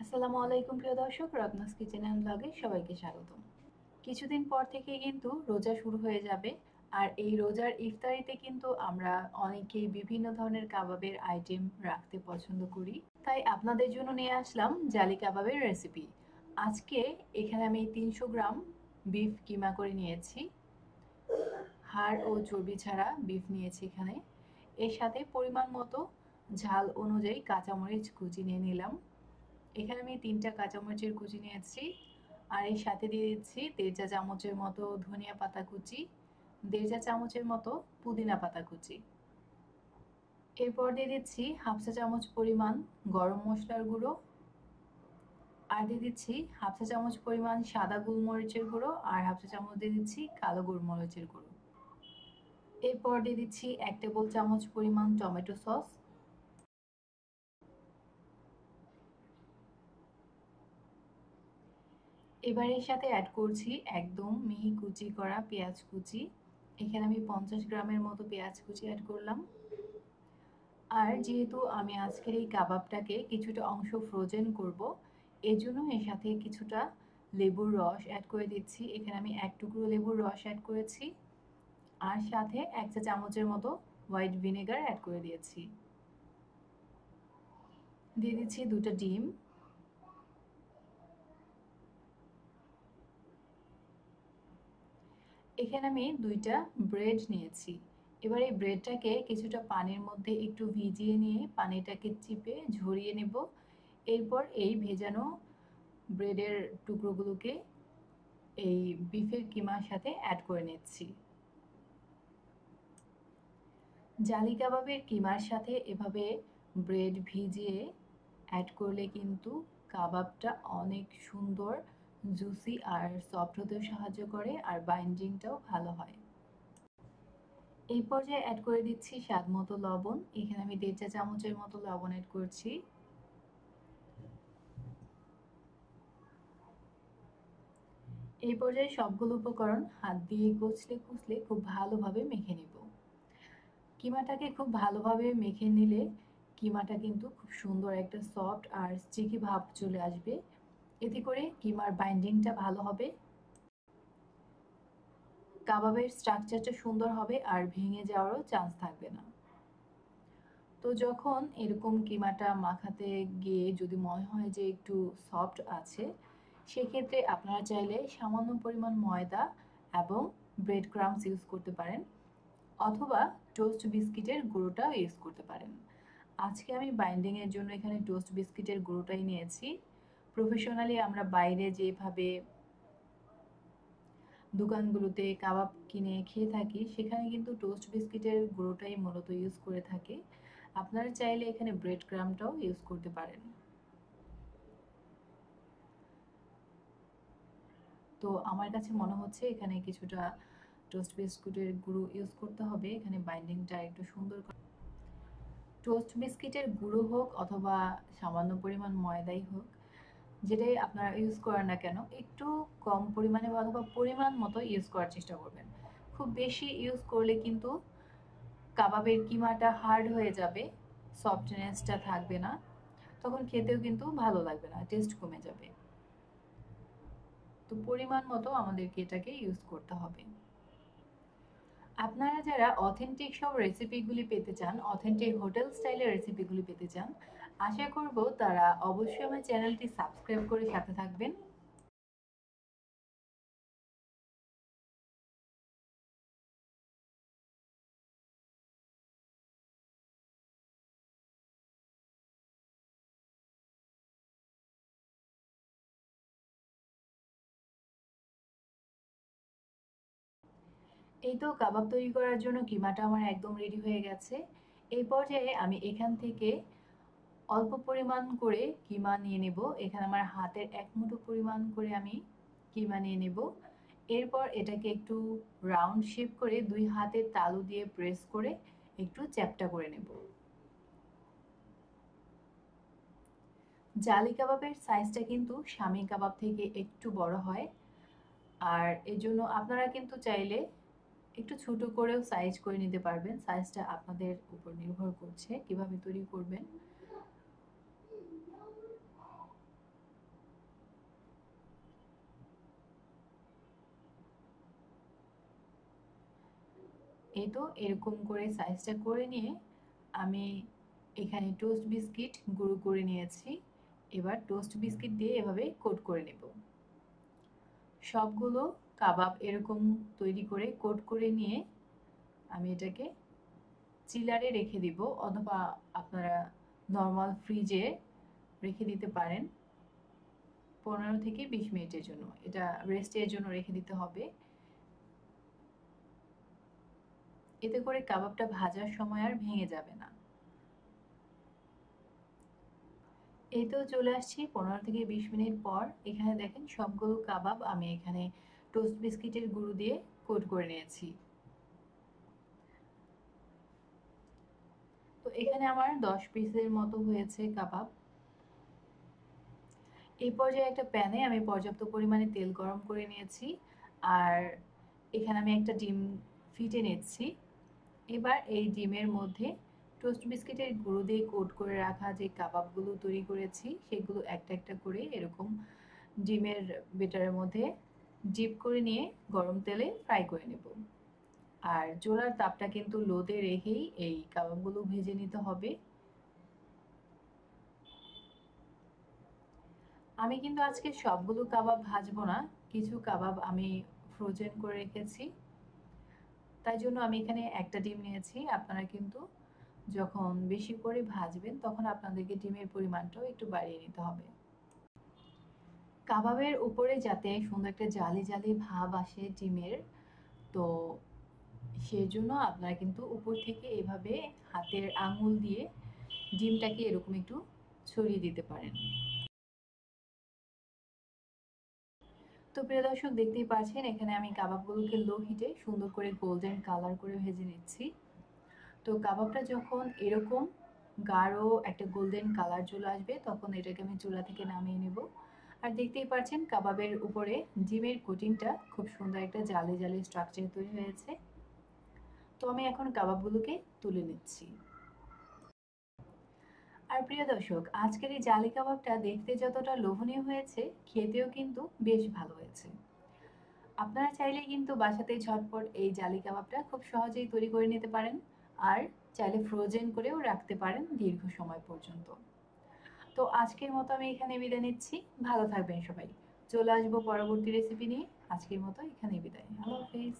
আসসালামু আলাইকুম প্রিয় দর্শক, রত্নাস কিচেন অ্যান্ড ব্লগে সবাইকে স্বাগতম। কিছুদিন পর থেকে কিন্তু রোজা শুরু হয়ে যাবে। আর এই রোজার ইফতারিতে কিন্তু আমরা অনেকেই বিভিন্ন ধরনের কাবাবের আইটেম রাখতে পছন্দ করি। তাই আপনাদের জন্য নিয়ে আসলাম জালি কাবাবের রেসিপি। আজকে এখানে আমি 300 গ্রাম বিফ কিমা করে নিয়েছি। হাড় ও চর্বি ছাড়া বিফ নিয়েছি এখানে। এর সাথে পরিমাণ মতো ঝাল অনুযায়ী কাঁচামরিচ কুচি নিয়ে নিলাম। এখানে আমি 3টা কাঁচামরিচের কুচি নিয়েছি। আর এর সাথে দিয়ে দিচ্ছি 1.5 চা চামচের মতো ধনিয়া পাতা কুচি, 1.5 চা চামচের মতো পুদিনা পাতা কুচি। এরপর দিয়ে দিচ্ছি 1/2 চা চামচ পরিমাণ গরম মশলার গুঁড়ো, আর দিয়ে দিচ্ছি 1/2 চা চামচ পরিমাণ সাদা গোলমরিচের গুঁড়ো, আর 1/2 চা চামচ দিয়ে দিচ্ছি কালো গোলমরিচের গুঁড়ো। এরপর দিয়ে দিচ্ছি 1 টেবিল চামচ পরিমাণ টমেটো সস। এবার এর সাথে অ্যাড করছি একদম মিহি কুচি করা পেঁয়াজ কুচি। এখানে আমি 50 গ্রামের মতো পেঁয়াজ কুচি অ্যাড করলাম। আর যেহেতু আমি আজকের এই কাবাবটাকে কিছুটা অংশ ফ্রোজেন করব, এজন্য এর সাথে কিছুটা লেবুর রস অ্যাড করে দিচ্ছি। এখানে আমি 1 টুকরো লেবুর রস অ্যাড করেছি, আর সাথে 1 চা চামচের মতো হোয়াইট ভিনেগার অ্যাড করে দিয়েছি। দিয়ে দিচ্ছি 2টা ডিম। এখানে আমি 2টা ব্রেড নিয়েছি। এবার এই ব্রেডটাকে কিছুটা পানির মধ্যে একটু ভিজিয়ে নিয়ে পানিটাকে চিপে ঝরিয়ে নেব। এরপর এই ভেজানো ব্রেডের টুকরোগুলোকে এই বিফের কিমার সাথে অ্যাড করে নিচ্ছি। জালি কাবাবের কিমার সাথে এভাবে ব্রেড ভিজিয়ে অ্যাড করলে কিন্তু কাবাবটা অনেক সুন্দর জুসি আর সফট হতেও সাহায্য করে, আর বাইন্ডিংটাও ভালো হয়। এই পর্যায়ে অ্যাড করে দিচ্ছি স্বাদ মতো লবণ। এখানে আমি 1.5 চা চামচের মতো লবণ অ্যাড করছি। এই পর্যায়ে সবগুলো উপকরণ হাত দিয়ে কচলে কচলে খুব ভালোভাবে মেখে নিব। কিমাটাকে খুব ভালোভাবে মেখে নিলে কিমাটা কিন্তু খুব সুন্দর একটা সফট আর স্টিকি ভাব চলে আসবে। এতে করে কিমার বাইন্ডিংটা ভালো হবে, কাবাবের স্ট্রাকচারটা সুন্দর হবে, আর ভেঙে যাওয়ারও চান্স থাকবে না। তো যখন এরকম কিমাটা মাখাতে গিয়ে যদি মনে হয় যে একটু সফট আছে, সেক্ষেত্রে আপনারা চাইলে সামান্য পরিমাণ ময়দা এবং ব্রেড ক্রাম্বস ইউজ করতে পারেন, অথবা টোস্ট বিস্কিটের গুঁড়োটাও ইউজ করতে পারেন। আজকে আমি বাইন্ডিংয়ের জন্য এখানে টোস্ট বিস্কিটের গুঁড়োটাই নিয়েছি। প্রফেশনালি আমরা বাইরে যেভাবে দোকানগুলোতে কাবাব কিনে খেয়ে থাকি, সেখানে কিন্তু টোস্ট বিস্কিটের গুঁড়োটাই মূলত ইউজ করে থাকে। আপনারা চাইলে এখানে ব্রেড ক্রাম্বটাও ইউজ করতে পারেন। তো আমার কাছে মনে হচ্ছে এখানে কিছুটা টোস্ট বিস্কুটের গুঁড়ো ইউজ করতে হবে এখানে বাইন্ডিংটা একটু সুন্দর। টোস্ট বিস্কিটের গুঁড়ো হোক অথবা সামান্য পরিমাণ ময়দাই হোক, যেটাই আপনারা ইউজ করেন না কেন, একটু কম পরিমাণে অথবা পরিমাণ মতো ইউজ করার চেষ্টা করবেন। খুব বেশি ইউজ করলে কিন্তু কাবাবের কিমাটা হার্ড হয়ে যাবে, সফটনেসটা থাকবে না, তখন খেতেও কিন্তু ভালো লাগবে না, টেস্ট কমে যাবে। তো পরিমাণ মতো আমাদেরকে এটাকে ইউজ করতে হবে। আপনারা যারা অথেন্টিক সব রেসিপিগুলি পেতে চান, অথেন্টিক হোটেল স্টাইলের রেসিপিগুলি পেতে চান, আশা করব তারা অবশ্যই আমার চ্যানেলটি সাবস্ক্রাইব করে সাথে থাকবেন। এই তো কাবাব তৈরি করার জন্য কিমাটা আমার একদম রেডি হয়ে গেছে। এই পর্যায়ে আমি এখান থেকে অল্প পরিমাণ করে কিমা নিয়ে নেব। এখানে আমার হাতের 1 মুঠো পরিমাণ করে আমি কিমা নিয়ে নেব। এরপর এটাকে একটু রাউন্ড শেপ করে 2 হাতের তালু দিয়ে প্রেস করে একটু চ্যাপ্টা করে নেব। জালি কাবাবের সাইজটা কিন্তু শামি কাবাব থেকে একটু বড় হয়, আর এজন্য আপনারা কিন্তু চাইলে একটু ছোট করেও সাইজ করে নিতে পারবেন। সাইজটা আপনাদের উপর নির্ভর করছে কিভাবে তৈরি করবেন। এই তো এরকম করে সাইজটা করে নিয়ে আমি এখানে টোস্ট বিস্কিট গুঁড়ো করে নিয়েছি। এবার টোস্ট বিস্কিট দিয়ে এভাবে কোট করে নেব। সবগুলো কাবাব এরকম তৈরি করে কোট করে নিয়ে আমি এটাকে চিলারে রেখে দিব, অথবা আপনারা নর্মাল ফ্রিজে রেখে দিতে পারেন 15 থেকে 20 মিনিটের জন্য। এটা রেস্টের জন্য রেখে দিতে হবে। এতে করে কাবাবটা ভাজার সময় আর ভেঙে যাবে না। এই তো চলে আসছি 15 থেকে 20 মিনিট পর। এখানে দেখেন সবগুলো কাবাব আমি এখানে টোস্ট বিস্কিটের গুঁড়ো দিয়ে কোট করে নিয়েছি। তো এখানে আমার 10 পিসের মতো হয়েছে কাবাব। এই পর্যায়ে একটা প্যানে আমি পর্যাপ্ত পরিমাণে তেল গরম করে নিয়েছি, আর এখানে আমি একটা ডিম ফিটে নিচ্ছি। এবার এই ডিমের মধ্যে টোস্ট বিস্কিটের গুঁড়ো দিয়ে কোট করে রাখা যে কাবাবগুলো তৈরি করেছি সেগুলো একটা একটা করে এরকম ডিমের বেটারের মধ্যে ডিপ করে নিয়ে গরম তেলে ফ্রাই করে নেব। আর চুলার তাপটা কিন্তু লোতে রেখেই এই কাবাবগুলো ভেজে নিতে হবে। আমি কিন্তু আজকে সবগুলো কাবাব ভাজবো না, কিছু কাবাব আমি ফ্রোজেন করে রেখেছি, তাই জন্য আমি এখানে একটা ডিম নিয়েছি। আপনারা কিন্তু যখন বেশি করে ভাজবেন তখন আপনাদেরকে ডিমের পরিমাণটাও একটু বাড়িয়ে নিতে হবে। কাবাবের উপরে যাতে সুন্দর একটা জালি জালি ভাব আসে ডিমের, তো সেজন্য আপনারা কিন্তু উপর থেকে এভাবে হাতের আঙুল দিয়ে ডিমটাকে এরকম একটু ছড়িয়ে দিতে পারেন। তো প্রিয় দর্শক, দেখতেই পাচ্ছেন এখানে আমি কাবাবগুলোকে লো হিটে সুন্দর করে গোল্ডেন কালার করে ভেজে নিচ্ছি। তো কাবাবটা যখন এরকম গাঢ় একটা গোল্ডেন কালার চলে আসবে তখন এটাকে আমি চুলা থেকে নামিয়ে নেব। আর দেখতেই পাচ্ছেন কাবাবের উপরে ডিমের কোটিংটা খুব সুন্দর একটা জালি জালি স্ট্রাকচার তৈরি হয়েছে। তো আমি এখন কাবাবগুলোকে তুলে নিচ্ছি। আর প্রিয় দর্শক, আজকের এই জালি কাবাবটা দেখতে যতটা লোভনীয় হয়েছে, খেতেও কিন্তু বেশ ভালো হয়েছে। আপনারা চাইলে কিন্তু বাসাতেই ঝটপট এই জালি কাবাবটা খুব সহজেই তৈরি করে নিতে পারেন, আর চাইলে ফ্রোজেন করেও রাখতে পারেন দীর্ঘ সময় পর্যন্ত। তো আজকের মতো আমি এখানে বিদায় নিচ্ছি। ভালো থাকবেন সবাই। চলে আসবো পরবর্তী রেসিপি নিয়ে। আজকের মতো এখানেই বিদায়। আল্লাহ হাফেজ।